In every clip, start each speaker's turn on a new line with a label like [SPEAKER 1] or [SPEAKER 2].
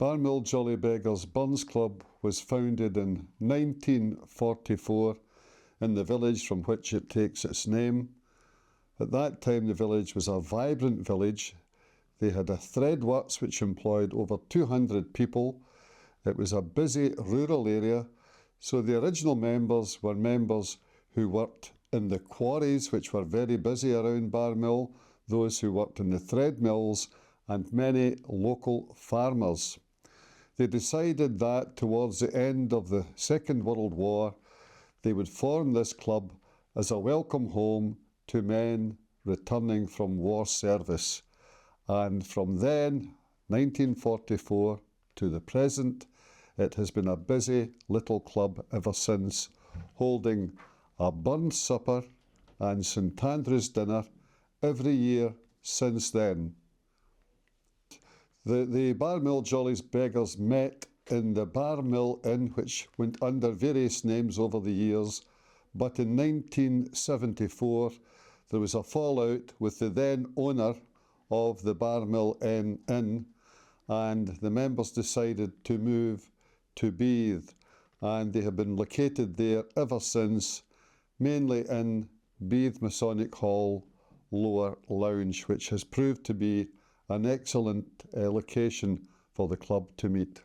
[SPEAKER 1] Barmill Jolly Beggars Burns Club was founded in 1944 in the village from which it takes its name. At that time the village was a vibrant village. They had a threadworks which employed over 200 people. It was a busy rural area, so the original members were members who worked in the quarries, which were very busy around Barmill, those who worked in the thread mills, and many local farmers. They decided that towards the end of the Second World War, they would form this club as a welcome home to men returning from war service. And from then, 1944, to the present, it has been a busy little club ever since, holding a Burns supper and St Andrew's dinner every year since then. The Barmill Jolly Beggars met in the Barmill Inn, which went under various names over the years, but in 1974 there was a fallout with the then owner of the Barmill Inn, and the members decided to move to Beith, and they have been located there ever since, mainly in Beith Masonic Hall Lower Lounge, which has proved to be an excellent location for the club to meet.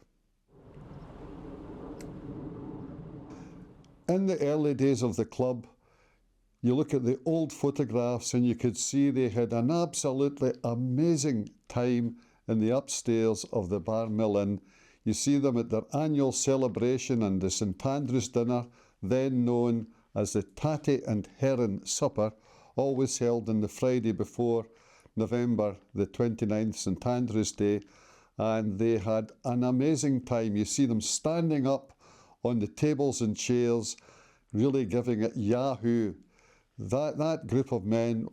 [SPEAKER 1] In the early days of the club, you look at the old photographs and you could see they had an absolutely amazing time in the upstairs of the Barmill Inn. You see them at their annual celebration and the St Andrew's dinner, then known as the Tatty and Heron Supper, always held on the Friday before November the 29th, St Andrew's Day, and they had an amazing time. You see them standing up on the tables and chairs, really giving it yahoo. That group of men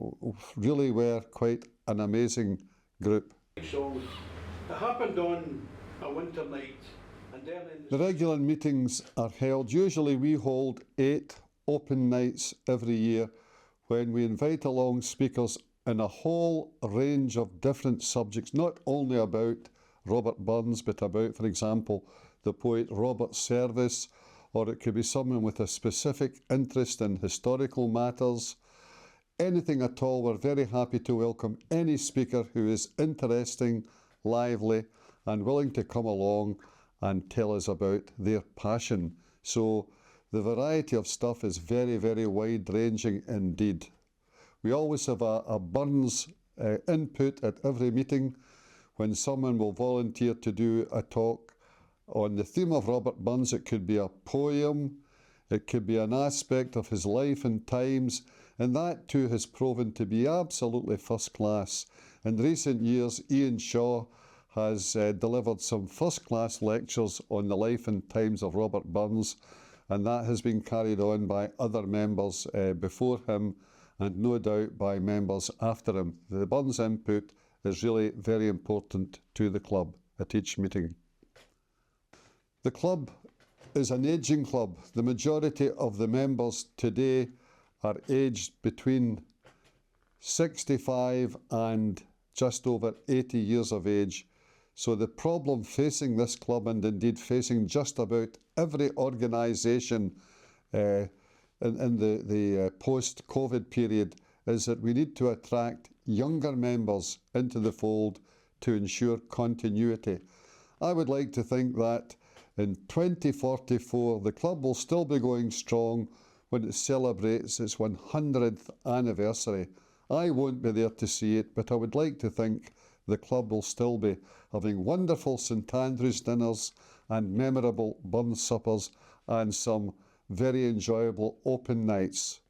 [SPEAKER 1] really were quite an amazing group.
[SPEAKER 2] So it happened on a winter night. And then
[SPEAKER 1] the regular meetings are held. Usually we hold 8 open nights every year when we invite along speakers in a whole range of different subjects, not only about Robert Burns, but about, for example, the poet Robert Service, or it could be someone with a specific interest in historical matters. Anything at all. We're very happy to welcome any speaker who is interesting, lively, and willing to come along and tell us about their passion. So the variety of stuff is very, very wide-ranging indeed. We always have a Burns input at every meeting when someone will volunteer to do a talk on the theme of Robert Burns. It could be a poem, it could be an aspect of his life and times, and that too has proven to be absolutely first class. In recent years, Ian Shaw has delivered some first class lectures on the life and times of Robert Burns, and that has been carried on by other members before him, and no doubt by members after him. The Burns input is really very important to the club at each meeting. The club is an ageing club. The majority of the members today are aged between 65 and just over 80 years of age. So the problem facing this club, and indeed facing just about every organisation in the post-COVID period, is that we need to attract younger members into the fold to ensure continuity. I would like to think that in 2044 the club will still be going strong when it celebrates its 100th anniversary. I won't be there to see it, but I would like to think the club will still be having wonderful St Andrew's dinners and memorable Burns suppers and some very enjoyable open nights.